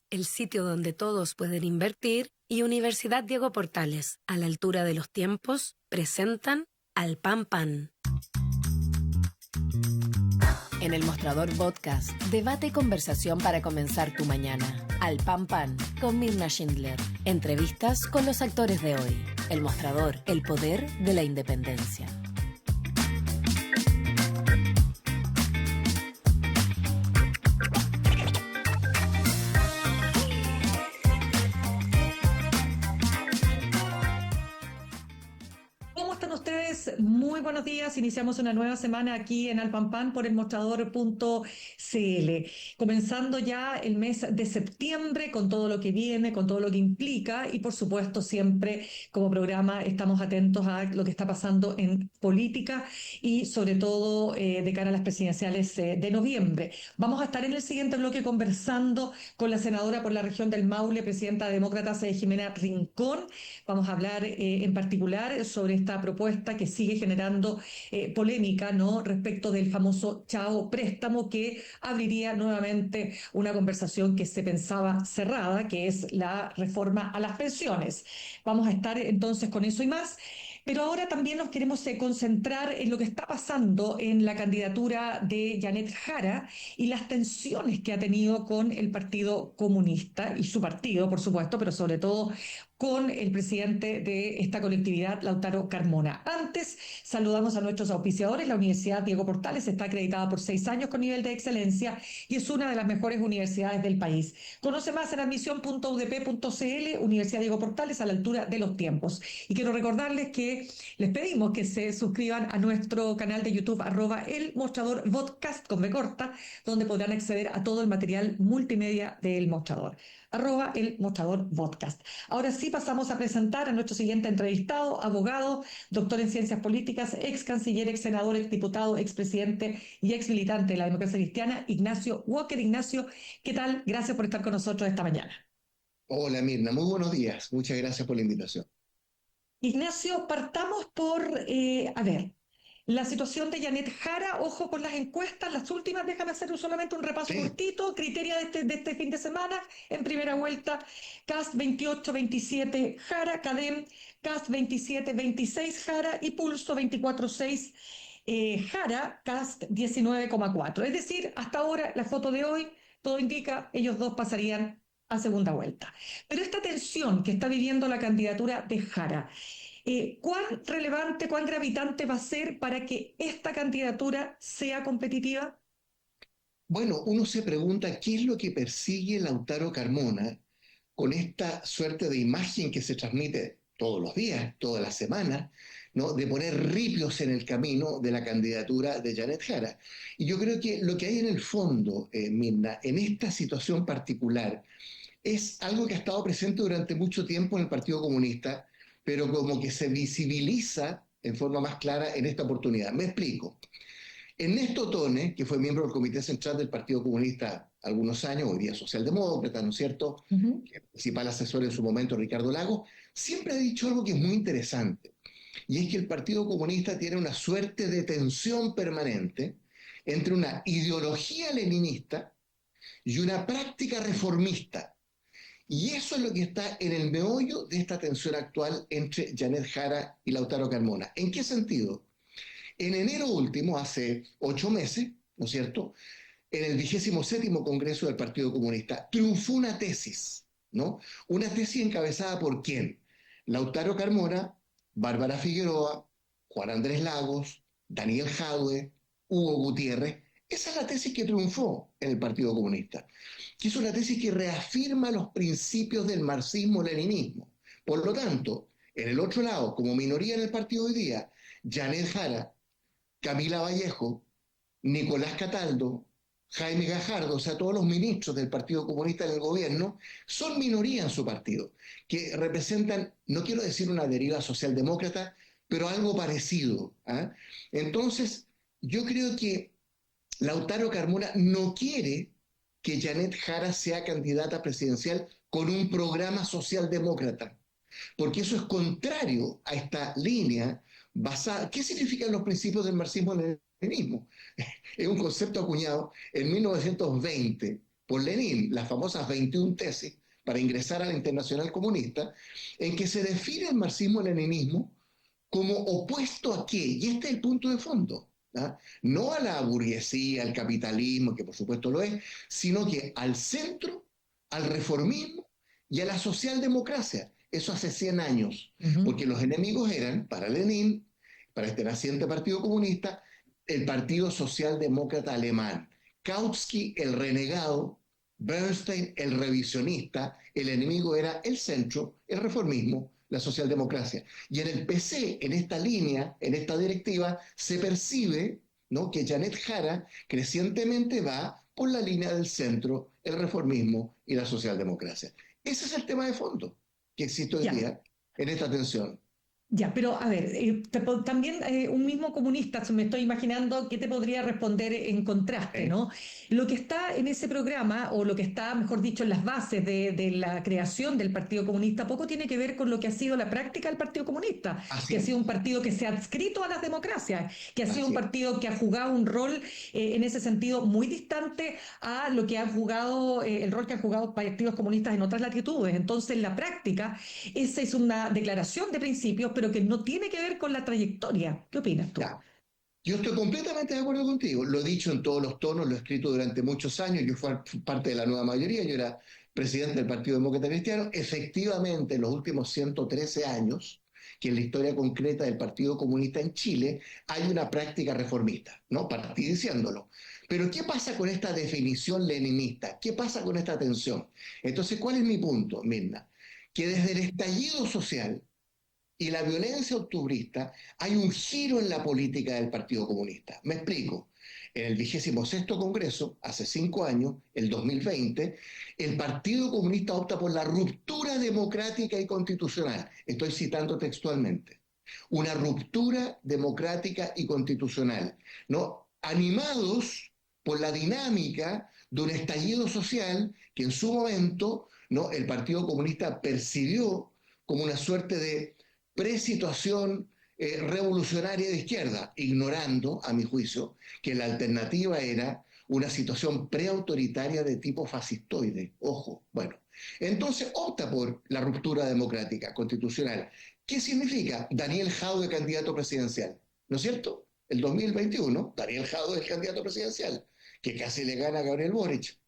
Portales, el sitio donde todos pueden invertir, y Universidad Diego Portales, a la altura de los tiempos, presentan Al Pan Pan. En el Mostrador Podcast, debate y conversación para comenzar tu mañana. Al Pan Pan, con Mirna Schindler. Entrevistas con los actores de hoy. El Mostrador, el poder de la independencia. Muy buenos días, iniciamos una nueva semana aquí en Al Pan Pan por el mostrador.cl, comenzando ya el mes de septiembre con todo lo que viene, con todo lo que implica y por supuesto siempre como programa estamos atentos a lo que está pasando en política y sobre todo de cara a las presidenciales de noviembre. Vamos a estar en el siguiente bloque conversando con la senadora por la región del Maule, presidenta de Demócratas, Jimena Rincón. Vamos a hablar en particular sobre esta propuesta que sigue generando polémica, ¿no?, respecto del famoso Chao préstamo, que abriría nuevamente una conversación que se pensaba cerrada, que es la reforma a las pensiones. Vamos a estar entonces con eso y más. Pero ahora también nos queremos concentrar en lo que está pasando en la candidatura de Janet Jara y las tensiones que ha tenido con el Partido Comunista y su partido, por supuesto, pero sobre todo con el presidente de esta colectividad, Lautaro Carmona. Antes, saludamos a nuestros auspiciadores. La Universidad Diego Portales está acreditada por 6 años con nivel de excelencia y es una de las mejores universidades del país. Conoce más en admisión.udp.cl, Universidad Diego Portales, a la altura de los tiempos. Y quiero recordarles que les pedimos que se suscriban a nuestro canal de YouTube, @El Mostrador Podcast con B corta, donde podrán acceder a todo el material multimedia del Mostrador. @El Mostrador Podcast. Ahora sí pasamos a presentar a nuestro siguiente entrevistado, abogado, doctor en ciencias políticas, ex canciller, ex senador, ex diputado, ex presidente y ex militante de la democracia cristiana, Ignacio Walker. Ignacio, ¿qué tal? Gracias por estar con nosotros esta mañana. Hola Mirna, muy buenos días. Muchas gracias por la invitación. Ignacio, partamos por, la situación de Janet Jara. Ojo con las encuestas, las últimas, déjame hacer solamente un repaso cortito. Criteria de este fin de semana. En primera vuelta, Kast 28-27 Jara, Cadem Kast 27-26 Jara y Pulso 24-6 Jara, Kast 19,4. Es decir, hasta ahora, la foto de hoy, todo indica, ellos dos pasarían a segunda vuelta. Pero esta tensión que está viviendo la candidatura de Jara, ¿cuán relevante, cuán gravitante va a ser para que esta candidatura sea competitiva? Bueno, uno se pregunta qué es lo que persigue Lautaro Carmona con esta suerte de imagen que se transmite todos los días, todas las semanas, ¿no?, de poner ripios en el camino de la candidatura de Janet Jara. Y yo creo que lo que hay en el fondo, Mirna, en esta situación particular, es algo que ha estado presente durante mucho tiempo en el Partido Comunista, pero como que se visibiliza en forma más clara en esta oportunidad. Me explico. Ernesto Tone, que fue miembro del Comité Central del Partido Comunista algunos años, hoy día socialdemócrata, ¿no es cierto?, que el principal asesor en su momento, Ricardo Lagos, siempre ha dicho algo que es muy interesante, y es que el Partido Comunista tiene una suerte de tensión permanente entre una ideología leninista y una práctica reformista. Y eso es lo que está en el meollo de esta tensión actual entre Janet Jara y Lautaro Carmona. ¿En qué sentido? En enero último, hace 8 meses, ¿no es cierto?, en el 27º Congreso del Partido Comunista, triunfó una tesis, ¿no? Una tesis encabezada por ¿quién? Lautaro Carmona, Bárbara Figueroa, Juan Andrés Lagos, Daniel Jadue, Hugo Gutiérrez. Esa es la tesis que triunfó en el Partido Comunista, que es una tesis que reafirma los principios del marxismo-leninismo. Por lo tanto, en el otro lado, como minoría en el partido hoy día, Janet Jara, Camila Vallejo, Nicolás Cataldo, Jaime Gajardo, o sea, todos los ministros del Partido Comunista en el gobierno, son minoría en su partido, que representan, no quiero decir una deriva socialdemócrata, pero algo parecido, ¿ah? Entonces, yo creo que Lautaro Carmona no quiere que Janet Jara sea candidata presidencial con un programa socialdemócrata, porque eso es contrario a esta línea basada. ¿Qué significan los principios del marxismo-leninismo? Es un concepto acuñado en 1920 por Lenin, las famosas 21 tesis para ingresar a la Internacional Comunista, en que se define el marxismo-leninismo como opuesto a qué, y este es el punto de fondo, ¿ah? No a la burguesía, al capitalismo, que por supuesto lo es, sino que al centro, al reformismo y a la socialdemocracia. Eso hace 100 años, porque los enemigos eran, para Lenin, para este naciente Partido Comunista, el Partido Socialdemócrata Alemán. Kautsky, el renegado, Bernstein, el revisionista, el enemigo era el centro, el reformismo, la socialdemocracia. Y en el PC, en esta línea, en esta directiva, se percibe, ¿no?, que Janet Jara crecientemente va por la línea del centro, el reformismo y la socialdemocracia. Ese es el tema de fondo que existe hoy día en esta tensión. Ya, pero a ver, también un mismo comunista, me estoy imaginando que te podría responder en contraste, ¿no? Lo que está en ese programa, o lo que está, mejor dicho, en las bases de la creación del Partido Comunista, poco tiene que ver con lo que ha sido la práctica del Partido Comunista, que ha sido un partido que se ha adscrito a las democracias, que ha sido un partido que ha jugado un rol en ese sentido muy distante a lo que han jugado, el rol que han jugado partidos comunistas en otras latitudes. Entonces, en la práctica, esa es una declaración de principios, pero que no tiene que ver con la trayectoria. ¿Qué opinas tú? Ya. Yo estoy completamente de acuerdo contigo. Lo he dicho en todos los tonos, lo he escrito durante muchos años. Yo fui parte de la nueva mayoría, yo era presidente del Partido Demócrata Cristiano. Efectivamente, en los últimos 113 años, que en la historia concreta del Partido Comunista en Chile, hay una práctica reformista, ¿no? Partí diciéndolo. Pero ¿qué pasa con esta definición leninista? ¿Qué pasa con esta tensión? Entonces, ¿cuál es mi punto, Mirna? Que desde el estallido social y la violencia octubrista, hay un giro en la política del Partido Comunista. Me explico. En el 26º Congreso, hace 5 años, el 2020, el Partido Comunista opta por la ruptura democrática y constitucional. Estoy citando textualmente. Una ruptura democrática y constitucional, ¿no? Animados por la dinámica de un estallido social que en su momento, ¿no?, el Partido Comunista percibió como una suerte de presituación revolucionaria de izquierda, ignorando, a mi juicio, que la alternativa era una situación preautoritaria de tipo fascistoide. Ojo, bueno. Entonces opta por la ruptura democrática, constitucional. ¿Qué significa? Daniel Jadue candidato presidencial, ¿no es cierto? El 2021, Daniel Jadue es el candidato presidencial, que casi le gana a Gabriel Boric.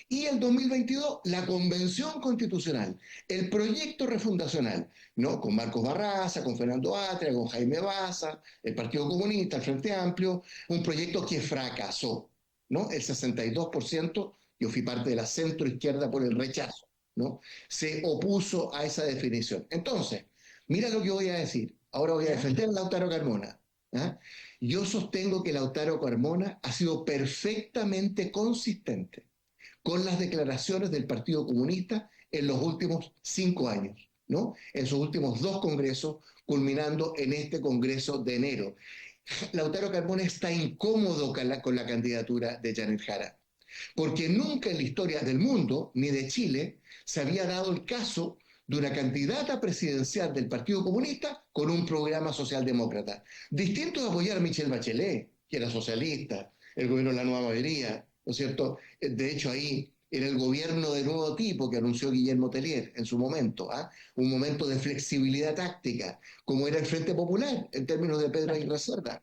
Y el 2022, la Convención Constitucional, el proyecto refundacional, ¿no?, con Marcos Barraza, con Fernando Atria, con Jaime Baza, el Partido Comunista, el Frente Amplio, un proyecto que fracasó, ¿no? El 62%, yo fui parte de la centro-izquierda por el rechazo, ¿no?, se opuso a esa definición. Entonces, mira lo que voy a decir. Ahora voy a defender a Lautaro Carmona. ¿Ah? Yo sostengo que Lautaro Carmona ha sido perfectamente consistente con las declaraciones del Partido Comunista en los últimos 5 años, ¿no? En sus últimos 2 congresos, culminando en este congreso de enero. Lautaro Carmona está incómodo con la candidatura de Janet Jara, porque nunca en la historia del mundo, ni de Chile, se había dado el caso de una candidata presidencial del Partido Comunista con un programa socialdemócrata. Distinto de apoyar a Michelle Bachelet, que era socialista, el gobierno de la nueva mayoría, ¿no es cierto? De hecho, ahí era el gobierno de nuevo tipo que anunció Guillermo Tellier en su momento, ¿ah? Un momento de flexibilidad táctica, como era el Frente Popular en términos de Pedro Aguirre Cerda.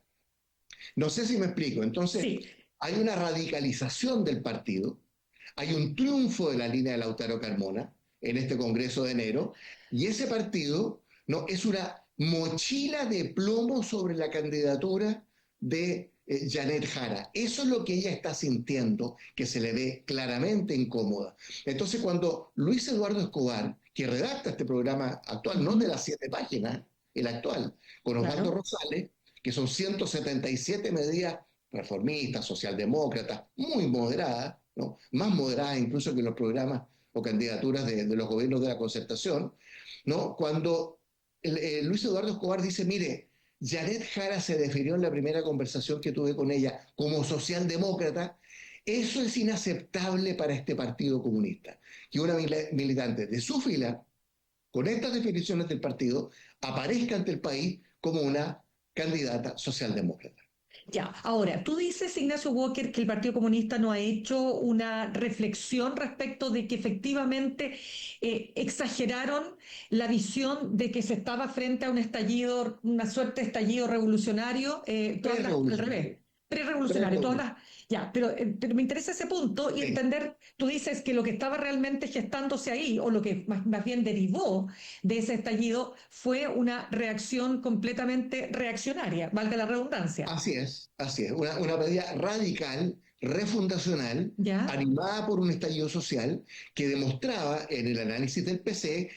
No sé si me explico. Entonces, sí, hay una radicalización del partido, hay un triunfo de la línea de Lautaro Carmona en este Congreso de enero, y ese partido, ¿no?, es una mochila de plomo sobre la candidatura de Janet Jara. Eso es lo que ella está sintiendo, que se le ve claramente incómoda. Entonces, cuando Luis Eduardo Escobar, que redacta este programa actual, no de las 7 páginas, el actual, con Osvaldo Rosales, que son 177 medidas reformistas, socialdemócratas, muy moderadas, ¿no?, más moderadas incluso que los programas o candidaturas de los gobiernos de la concertación, ¿no?, cuando Luis Eduardo Escobar dice, mire, Janet Jara se definió en la primera conversación que tuve con ella como socialdemócrata, eso es inaceptable para este Partido Comunista, que una militante de su fila, con estas definiciones del partido, aparezca ante el país como una candidata socialdemócrata. Ya, ahora, tú dices, Ignacio Walker, que el Partido Comunista no ha hecho una reflexión respecto de que efectivamente exageraron la visión de que se estaba frente a un estallido, una suerte de estallido revolucionario, al Pre-revolucionario. revés, prerevolucionario, Pre-revolucionario. ya, pero me interesa ese punto y Sí, entender, tú dices que lo que estaba realmente gestándose ahí, o lo que más bien derivó de ese estallido, fue una reacción completamente reaccionaria, valga la redundancia. así es, así es. Una medida radical, refundacional, ¿Ya? animada por un estallido social que demostraba en el análisis del PC,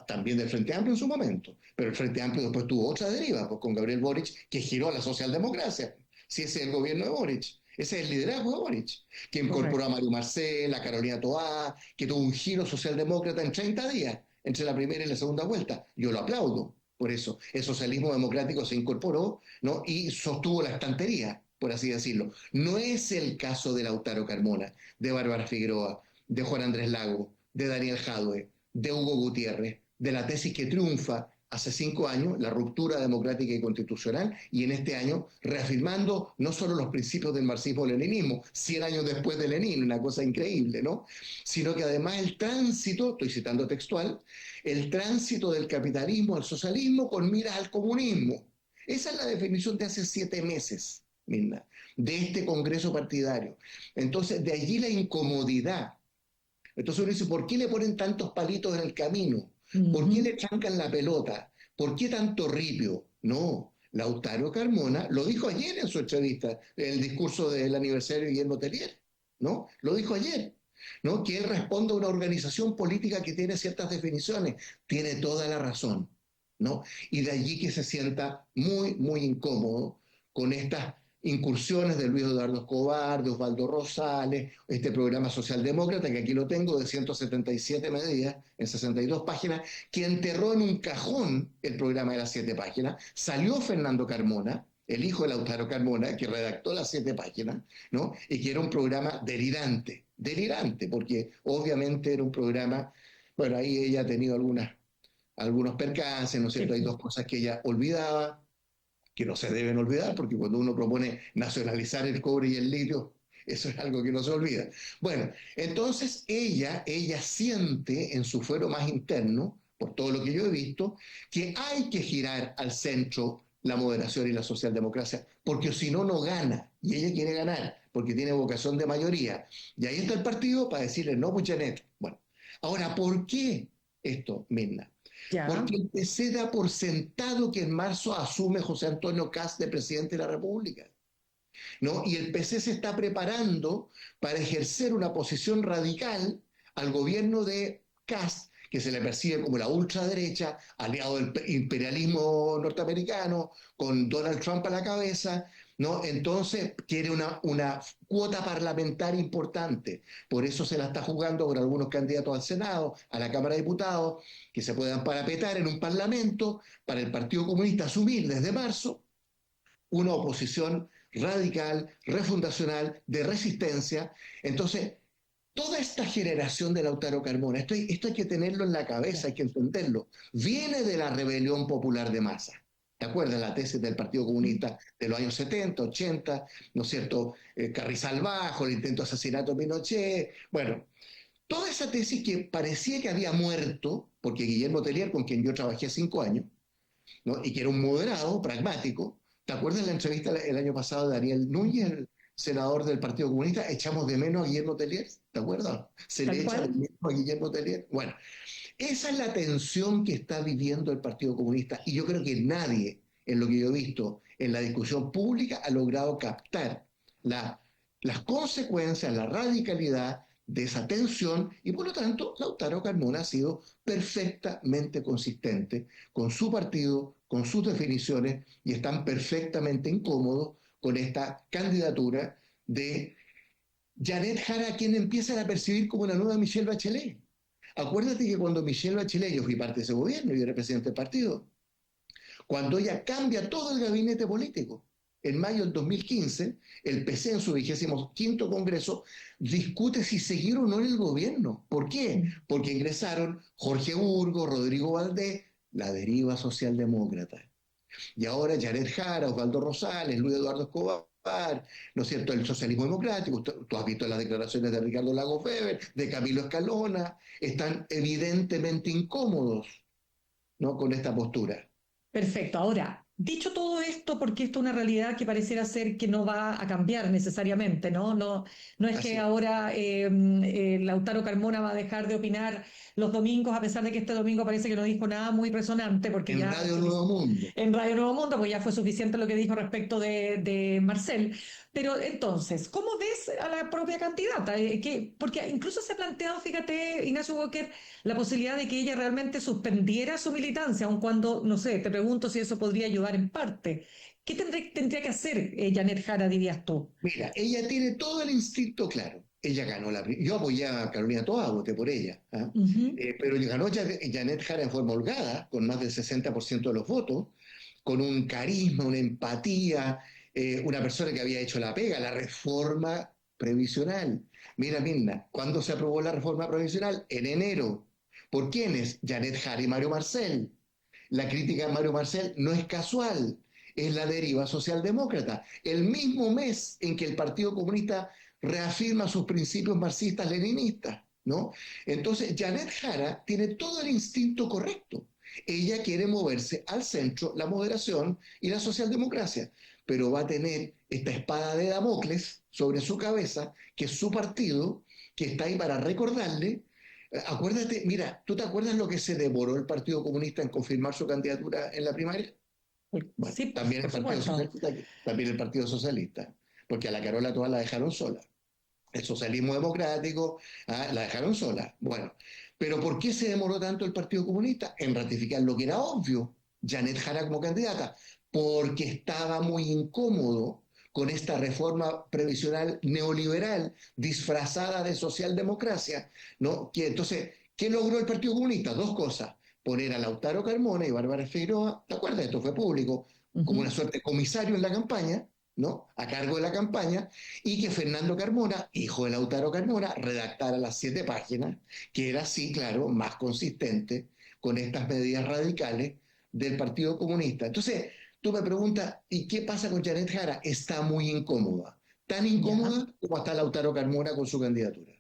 también del Frente Amplio en su momento, pero el Frente Amplio después tuvo otra deriva, pues, con Gabriel Boric, que giró a la socialdemocracia. Si ese es el gobierno de Boric, ese es el liderazgo de Boric, que incorporó a Correcto. Mario Marcel, a Carolina Toá, que tuvo un giro socialdemócrata en 30 días, entre la primera y la segunda vuelta. Yo lo aplaudo. Por eso, el socialismo democrático se incorporó, ¿no? Y sostuvo la estantería, por así decirlo. No es el caso de Lautaro Carmona, de Bárbara Figueroa, de Juan Andrés Lago, de Daniel Jadwe, de Hugo Gutiérrez, de la tesis que triunfa hace 5 años, la ruptura democrática y constitucional, y en este año reafirmando no solo los principios del marxismo-leninismo, 100 años después de Lenin, una cosa increíble, ¿no? Sino que además el tránsito, estoy citando textual, el tránsito del capitalismo al socialismo con miras al comunismo. Esa es la definición de hace 7 meses, Mirna, de este congreso partidario. Entonces, de allí la incomodidad. Entonces uno dice, ¿por qué le ponen tantos palitos en el camino? ¿Por qué le Ujú. trancan la pelota? ¿Por qué tanto ripio? No, Lautaro Carmona lo dijo ayer en su entrevista, en el discurso del aniversario de Guillermo Tellier, ¿no? Lo dijo ayer, ¿no? Que él responde a una organización política que tiene ciertas definiciones. Tiene toda la razón, ¿no? Y de allí que se sienta muy, muy incómodo con estas incursiones de Luis Eduardo Escobar, de Osvaldo Rosales, este programa socialdemócrata, que aquí lo tengo, de 177 medidas, en 62 páginas, que enterró en un cajón el programa de las 7 páginas. Salió Fernando Carmona, el hijo de Lautaro Carmona, que redactó las 7 páginas, ¿no? Y que era un programa delirante, porque obviamente era un programa, bueno, ahí ella ha tenido algunos percances, ¿no es Sí, cierto? Hay pues. dos cosas que ella olvidaba, que no se deben olvidar, porque cuando uno propone nacionalizar el cobre y el litio, eso es algo que no se olvida. Bueno, entonces ella siente en su fuero más interno, por todo lo que yo he visto, que hay que girar al centro la moderación y la socialdemocracia, porque si no, no gana. Y ella quiere ganar, porque tiene vocación de mayoría. Y ahí está el partido para decirle, no, pues Janet. Bueno, ahora, ¿por qué esto, Mirna? Ya. Porque el PC da por sentado que en marzo asume José Antonio Kast de presidente de la República, ¿no? Y el PC se está preparando para ejercer una posición radical al gobierno de Kast, que se le percibe como la ultraderecha, aliado del imperialismo norteamericano, con Donald Trump a la cabeza, ¿no? Entonces quiere una cuota parlamentaria importante. Por eso se la está jugando con algunos candidatos al Senado, a la Cámara de Diputados, que se puedan parapetar en un parlamento para el Partido Comunista asumir desde marzo una oposición radical, refundacional, de resistencia. Entonces, toda esta generación de Lautaro Carmona, esto hay que tenerlo en la cabeza, hay que entenderlo, viene de la rebelión popular de masa. ¿Te acuerdas la tesis del Partido Comunista de los años 70, 80, ¿no es cierto? Carrizal Bajo, el intento de asesinato de Pinochet. Bueno, toda esa tesis que parecía que había muerto, porque Guillermo Tellier, con quien yo trabajé 5 años, ¿no? Y que era un moderado, pragmático. ¿Te acuerdas la entrevista el año pasado de Ariel Núñez, el senador del Partido Comunista? Echamos de menos a Guillermo Tellier, ¿te acuerdas? Se Tal le echa de cual. menos a Guillermo Tellier. Bueno, esa es la tensión que está viviendo el Partido Comunista y yo creo que nadie, en lo que yo he visto en la discusión pública, ha logrado captar la, las consecuencias, la radicalidad de esa tensión y por lo tanto Lautaro Carmona ha sido perfectamente consistente con su partido, con sus definiciones y están perfectamente incómodos con esta candidatura de Janet Jara, a quien empiezan a percibir como una nueva Michelle Bachelet. Acuérdate que cuando Michelle Bachelet, yo fui parte de ese gobierno, yo era presidente del partido, cuando ella cambia todo el gabinete político, en mayo del 2015, el PC en su 25º Congreso discute si seguir o no en el gobierno. ¿Por qué? Porque ingresaron Jorge Burgos, Rodrigo Valdés, la deriva socialdemócrata. Y ahora Janet Jara, Osvaldo Rosales, Luis Eduardo Escobar, ¿no es cierto?, el socialismo democrático, tú has visto las declaraciones de Ricardo Lagos Weber, de Camilo Escalona, están evidentemente incómodos, ¿no?, con esta postura. Perfecto. Ahora, dicho todo esto, porque esto es una realidad que pareciera ser que no va a cambiar necesariamente, ¿no? No es que Así, ahora Lautaro Carmona va a dejar de opinar los domingos, a pesar de que este domingo parece que no dijo nada muy resonante, porque en ya fue Radio Nuevo Mundo. en Radio Nuevo Mundo, pues ya fue suficiente lo que dijo respecto de Marcel. Pero entonces, ¿cómo ves a la propia candidata? Porque incluso se ha planteado, fíjate, Ignacio Walker, la posibilidad de que ella realmente suspendiera su militancia, aun cuando, no sé, te pregunto si eso podría ayudar en parte. ¿Qué tendría que hacer Janet Jara, dirías tú? Mira, ella tiene todo el instinto claro. Ella ganó yo apoyé a Carolina Toa, voté por ella, ¿ah? Ujú. Pero ganó Janet Jara en forma holgada, con más del 60% de los votos, con un carisma, una empatía, una persona que había hecho la pega, la reforma previsional. Mira, Mirna, ¿cuándo se aprobó la reforma previsional? En enero. ¿Por quiénes? Janet Jara y Mario Marcel. La crítica de Mario Marcel no es casual, es la deriva socialdemócrata. El mismo mes en que el Partido Comunista reafirma sus principios marxistas-leninistas, ¿no? Entonces, Janet Jara tiene todo el instinto correcto. Ella quiere moverse al centro, la moderación y la socialdemocracia, pero va a tener esta espada de Damocles sobre su cabeza, que es su partido, que está ahí para recordarle. Acuérdate, mira, ¿tú te acuerdas lo que se demoró el Partido Comunista en confirmar su candidatura en la primaria? Bueno, Sí, también por el Partido supuesto. Socialista, también el Partido Socialista, porque a la Carola toda la dejaron sola. El socialismo democrático, la dejaron sola. Bueno, pero ¿por qué se demoró tanto el Partido Comunista en ratificar lo que era obvio? Janet Jara como candidata, porque estaba muy incómodo con esta reforma previsional neoliberal disfrazada de socialdemocracia, ¿no? Entonces, ¿qué logró el Partido Comunista? Dos cosas: poner a Lautaro Carmona y Bárbara Figueroa, ¿te acuerdas? Esto fue público, como una Ujú. suerte de comisario en la campaña, ¿no?, a cargo de la campaña, y que Fernando Carmona, hijo de Lautaro Carmona, redactara las 7 páginas, que era, sí, claro, más consistente con estas medidas radicales del Partido Comunista. Entonces, tú me preguntas, ¿y qué pasa con Janet Jara? Está muy incómoda, tan Ya. incómoda como está Lautaro Carmona con su candidatura.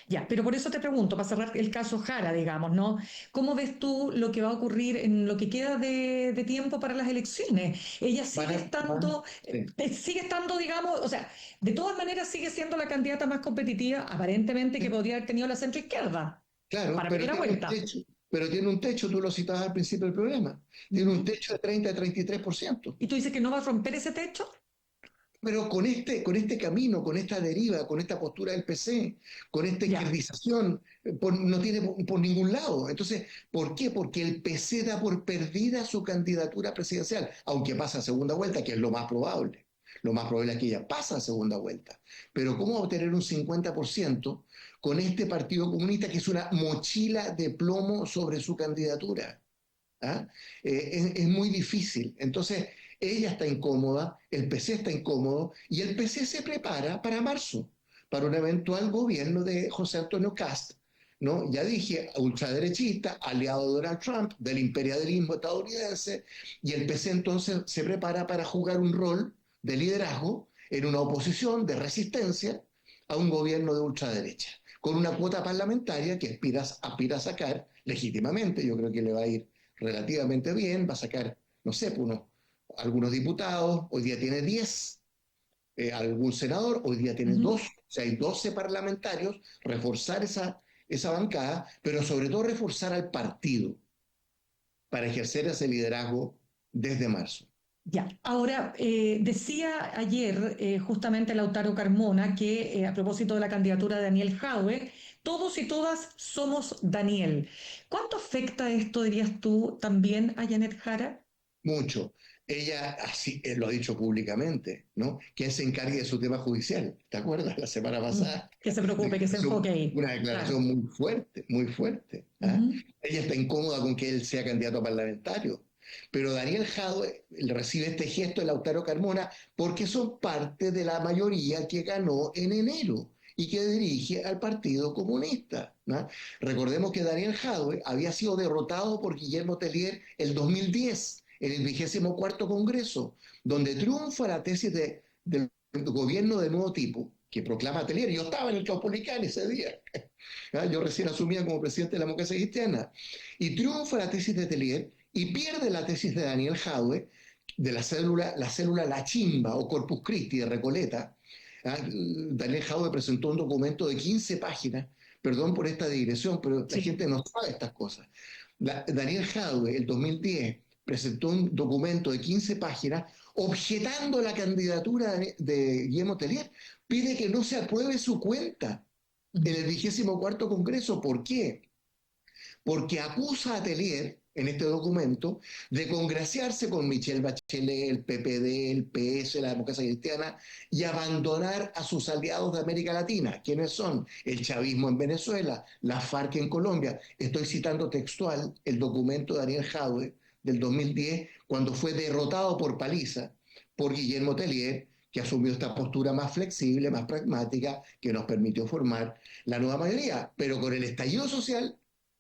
Ya, pero por eso te pregunto, para cerrar el caso Jara, digamos, ¿no? ¿Cómo ves tú lo que va a ocurrir en lo que queda de tiempo para las elecciones? Ella Sí. sigue estando, digamos, o sea, de todas maneras sigue siendo la candidata más competitiva, aparentemente, que podría haber tenido la centroizquierda Claro, para pero primera tiene un vuelta. techo, tú lo citabas al principio del programa, tiene un Ujú. techo de 30 a 33%. ¿Y tú dices que no va a romper ese techo? Pero con este camino, con esta deriva, con esta postura del PC, con esta Ya. izquierdización, no tiene por ningún lado. Entonces, ¿por qué? Porque el PC da por perdida su candidatura presidencial, aunque pasa a segunda vuelta, que es lo más probable. Lo más probable es que ella pasa a segunda vuelta. Pero ¿cómo obtener un 50% con este Partido Comunista, que es una mochila de plomo sobre su candidatura? ¿Ah? Es muy difícil. Entonces, ella está incómoda, el PC está incómodo y el PC se prepara para marzo, para un eventual gobierno de José Antonio Cast, ¿no? Ya dije, ultraderechista, aliado de Donald Trump, del imperialismo estadounidense, y el PC entonces se prepara para jugar un rol de liderazgo en una oposición de resistencia a un gobierno de ultraderecha, con una cuota parlamentaria que aspira a sacar legítimamente. Yo creo que le va a ir relativamente bien, va a sacar, no sé, algunos diputados, hoy día tiene 10, algún senador, hoy día tiene Ujú. 2, o sea, hay 12 parlamentarios, reforzar esa bancada, pero sobre todo reforzar al partido para ejercer ese liderazgo desde marzo. Ya, ahora decía ayer justamente Lautaro Carmona que a propósito de la candidatura de Daniel Jadwe, todos y todas somos Daniel. ¿Cuánto afecta esto, dirías tú, también a Janet Jara? Mucho. Ella así lo ha dicho públicamente, ¿no? Que se encargue de su tema judicial. ¿Te acuerdas la semana pasada? Que se preocupe, que se enfoque ahí. Una Claro. declaración muy fuerte, muy fuerte. ¿Ah? Ujú. Ella está incómoda con que él sea candidato a parlamentario. Pero Daniel Jadwe recibe este gesto de Lautaro Carmona porque son parte de la mayoría que ganó en enero y que dirige al Partido Comunista, ¿no? Recordemos que Daniel Jadwe había sido derrotado por Guillermo Tellier el 2010 en el 24º Congreso, donde triunfa la tesis del gobierno de nuevo tipo, que proclama Telier. Yo estaba en el Caupolicán ese día. Yo recién asumía como presidente de la Democracia Cristiana. Y triunfa la tesis de Telier y pierde la tesis de Daniel Jadwe, de la célula La Chimba o Corpus Christi de Recoleta. Daniel Jadwe presentó un documento de 15 páginas. Perdón por esta digresión, pero la gente no sabe estas cosas. Daniel Jadwe, el 2010, presentó un documento de 15 páginas objetando la candidatura de Guillermo Telier. Pide que no se apruebe su cuenta en el 24º Congreso. ¿Por qué? Porque acusa a Telier, en este documento, de congraciarse con Michelle Bachelet, el PPD, el PS, la Democracia Cristiana, y abandonar a sus aliados de América Latina. ¿Quiénes son? El chavismo en Venezuela, la FARC en Colombia. Estoy citando textual el documento de Daniel Jadwe del 2010, cuando fue derrotado por paliza por Guillermo Telier, que asumió esta postura más flexible, más pragmática, que nos permitió formar la nueva mayoría. Pero con el estallido social,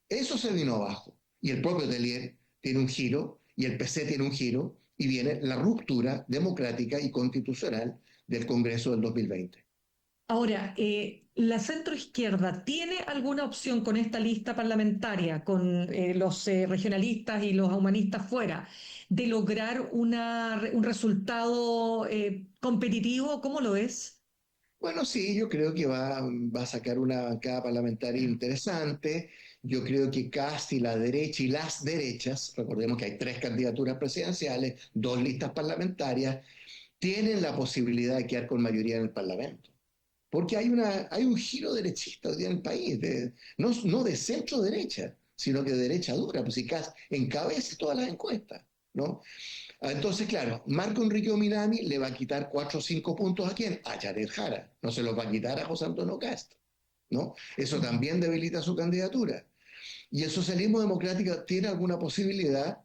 eso se vino abajo. Y el propio Telier tiene un giro, y el PC tiene un giro, y viene la ruptura democrática y constitucional del Congreso del 2020. Ahora, ¿la centroizquierda tiene alguna opción con esta lista parlamentaria, con los regionalistas y los humanistas fuera, de lograr un resultado competitivo? ¿Cómo lo es? Bueno, sí, yo creo que va a sacar una bancada parlamentaria interesante. Yo creo que casi la derecha y las derechas, recordemos que hay 3 candidaturas presidenciales, 2 listas parlamentarias, tienen la posibilidad de quedar con mayoría en el Parlamento. Porque hay un giro derechista hoy día en el país, no de centro-derecha, sino que de derecha dura, pues si casi encabeza todas las encuestas, ¿no? Entonces, claro, Marco Enrique Milani le va a quitar 4 o 5 puntos ¿a quién? A Janet Jara. No se los va a quitar a José Antonio Cast, ¿no? Eso también debilita su candidatura. Y el socialismo democrático tiene alguna posibilidad,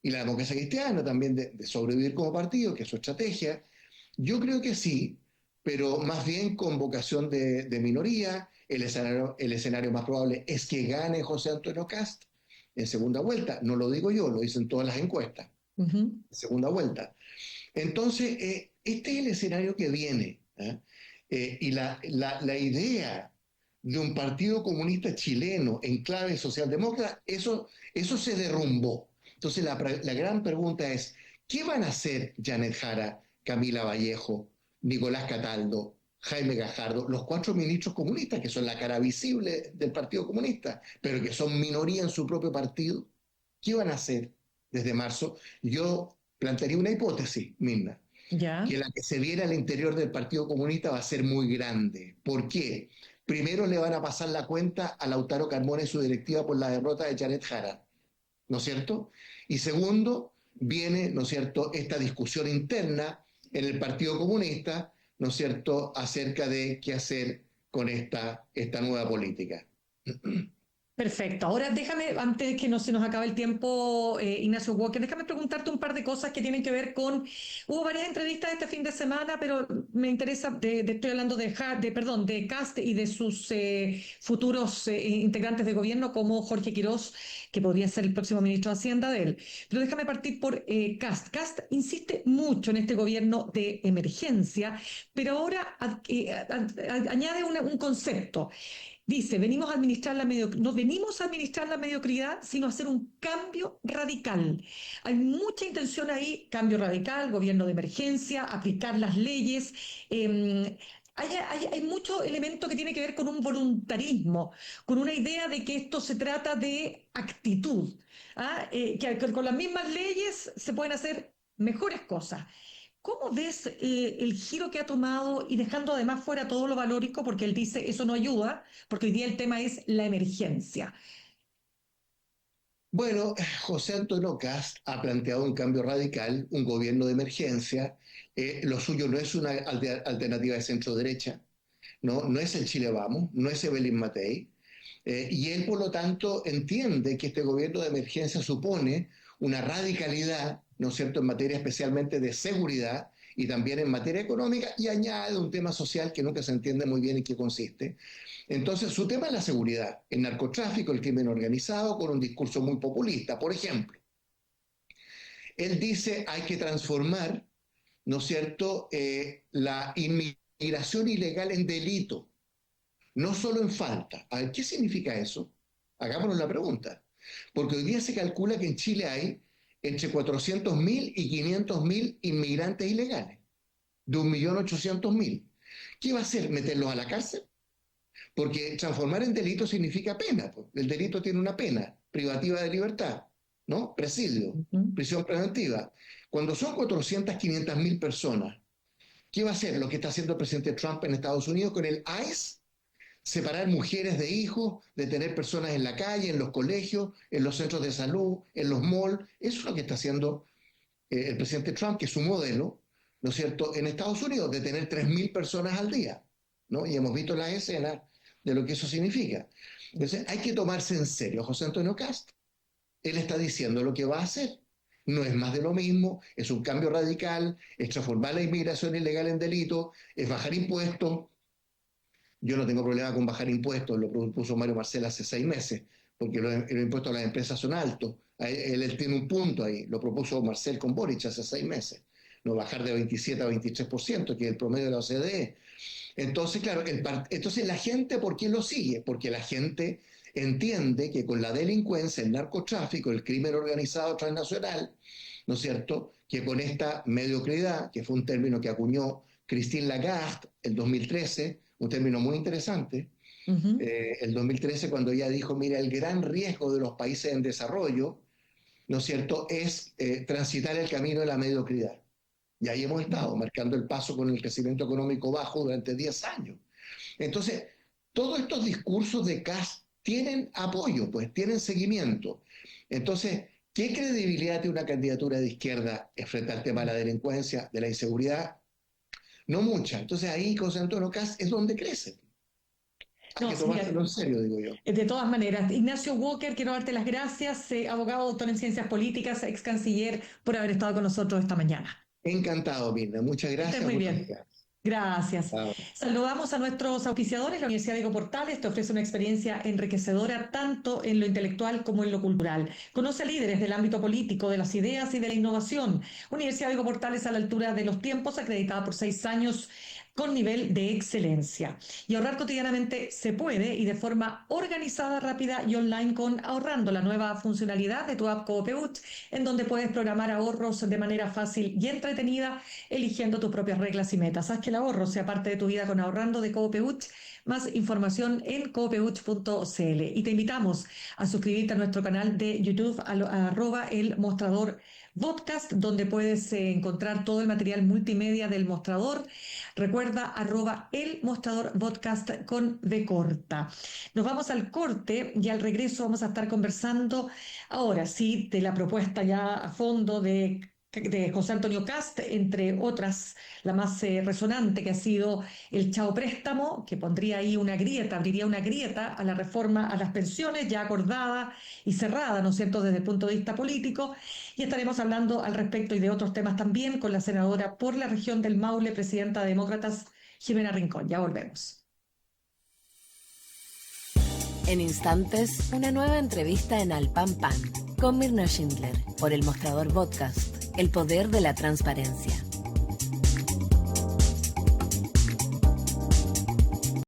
y la democracia cristiana también, de sobrevivir como partido, que es su estrategia. Yo creo que sí, pero más bien con vocación de minoría. El escenario más probable es que gane José Antonio Cast en segunda vuelta. No lo digo yo, lo dicen todas las encuestas. Segunda vuelta. Entonces, este es el escenario que viene. Y la idea de un partido comunista chileno en clave socialdemócrata, eso se derrumbó. Entonces, la gran pregunta es, ¿qué van a hacer Janet Jara, Camila Vallejo, Nicolás Cataldo, Jaime Gajardo, los 4 ministros comunistas, que son la cara visible del Partido Comunista, pero que son minoría en su propio partido? ¿Qué van a hacer desde marzo? Yo plantearía una hipótesis, Mirna, que la que se viene al interior del Partido Comunista va a ser muy grande. ¿Por qué? Primero le van a pasar la cuenta a Lautaro Carmona y su directiva por la derrota de Janet Jara, ¿no es cierto? Y segundo, viene, ¿no es cierto?, esta discusión interna en el Partido Comunista, ¿no es cierto?, acerca de qué hacer con esta nueva política. Perfecto. Ahora déjame, antes de que no se nos acabe el tiempo, Ignacio Walker, déjame preguntarte un par de cosas que tienen que ver con... Hubo varias entrevistas este fin de semana, pero me interesa, estoy hablando de Kast y de sus futuros integrantes de gobierno, como Jorge Quirós, que podría ser el próximo ministro de Hacienda de él. Pero déjame partir por Kast. Kast insiste mucho en este gobierno de emergencia, pero ahora añade un concepto. Dice, no venimos a administrar la mediocridad, sino a hacer un cambio radical. Hay mucha intención ahí, cambio radical, gobierno de emergencia, aplicar las leyes. Hay mucho elemento que tiene que ver con un voluntarismo, con una idea de que esto se trata de actitud, que con las mismas leyes se pueden hacer mejores cosas. ¿Cómo ves el giro que ha tomado y dejando además fuera todo lo valórico? Porque él dice eso no ayuda, porque hoy día el tema es la emergencia. Bueno, José Antonio Cast ha planteado un cambio radical, un gobierno de emergencia. Lo suyo no es una alternativa de centro-derecha, no es el Chile Vamos, no es Evelyn Matei. Y él, por lo tanto, entiende que este gobierno de emergencia supone una radicalidad, ¿no es cierto?, en materia especialmente de seguridad y también en materia económica, y añade un tema social que nunca se entiende muy bien en qué consiste. Entonces, su tema es la seguridad, el narcotráfico, el crimen organizado, con un discurso muy populista. Por ejemplo, Él dice hay que transformar, ¿no es cierto?, la inmigración ilegal en delito, no solo en falta. A ver, ¿qué significa eso? Hagámonos la pregunta. Porque hoy día se calcula que en Chile hay entre 400.000 y 500.000 inmigrantes ilegales, de 1.800.000. ¿Qué va a hacer? ¿Meterlos a la cárcel? Porque transformar en delito significa pena. Pues. El delito tiene una pena privativa de libertad, ¿no? Presidio, prisión preventiva. Cuando son 400, 500.000 personas, ¿qué va a hacer lo que está haciendo el presidente Trump en Estados Unidos con el ICE? Separar mujeres de hijos, detener personas en la calle, en los colegios, en los centros de salud, en los malls. Eso es lo que está haciendo el presidente Trump, que es su modelo, ¿no es cierto?, en Estados Unidos, detener 3.000 personas al día, ¿no? Y hemos visto las escenas de lo que eso significa. Entonces, hay que tomarse en serio a José Antonio Kast. Él está diciendo lo que va a hacer. No es más de lo mismo, es un cambio radical, es transformar la inmigración ilegal en delito, es bajar impuestos. Yo no tengo problema con bajar impuestos, lo propuso Mario Marcel hace 6 meses, porque los impuestos a las empresas son altos. Él tiene un punto ahí, lo propuso Marcel con Boric hace 6 meses, no bajar de 27 a 23%, que es el promedio de la OCDE. Entonces, claro, entonces la gente, ¿por qué lo sigue? Porque la gente entiende que con la delincuencia, el narcotráfico, el crimen organizado transnacional, ¿no es cierto?, que con esta mediocridad, que fue un término que acuñó Christine Lagarde en 2013, un término muy interesante, el 2013 cuando ella dijo, mira, el gran riesgo de los países en desarrollo, ¿no es cierto?, es transitar el camino de la mediocridad. Y ahí hemos estado, marcando el paso con el crecimiento económico bajo durante 10 años. Entonces, todos estos discursos de Kast tienen apoyo, pues, tienen seguimiento. Entonces, ¿qué credibilidad tiene una candidatura de izquierda frente al tema de la delincuencia, de la inseguridad? No mucha. Entonces ahí José Antonio Kast es donde crece. Hay que tomárselo en serio, digo yo. De todas maneras, Ignacio Walker, quiero darte las gracias, abogado, doctor en ciencias políticas, ex canciller, por haber estado con nosotros esta mañana. Encantado, Mirna. Muchas gracias. Muy bien. Gracias. Saludamos a nuestros auspiciadores. La Universidad Diego Portales te ofrece una experiencia enriquecedora tanto en lo intelectual como en lo cultural. Conoce a líderes del ámbito político, de las ideas y de la innovación. Universidad Diego Portales a la altura de los tiempos, acreditada por 6 años con nivel de excelencia. Y ahorrar cotidianamente se puede y de forma organizada, rápida y online con Ahorrando, la nueva funcionalidad de tu app Coopeuch, en donde puedes programar ahorros de manera fácil y entretenida, eligiendo tus propias reglas y metas. Haz que el ahorro sea parte de tu vida con Ahorrando de Coopeuch. Más información en coopeuch.cl. Y te invitamos a suscribirte a nuestro canal de YouTube, @El Mostrador Podcast, donde puedes encontrar todo el material multimedia del Mostrador. Recuerda, @El Mostrador Podcast con V corta. Nos vamos al corte y al regreso vamos a estar conversando ahora sí de la propuesta ya a fondo de José Antonio Kast, entre otras, la más resonante, que ha sido el Chao Préstamo, que pondría ahí una grieta, abriría una grieta a la reforma a las pensiones ya acordada y cerrada, ¿no es cierto?, desde el punto de vista político. Y estaremos hablando al respecto y de otros temas también con la senadora por la región del Maule, presidenta de Demócratas, Jimena Rincón. Ya volvemos. En instantes, una nueva entrevista en Al Pan Pan con Mirna Schindler por El Mostrador Podcast, el poder de la transparencia.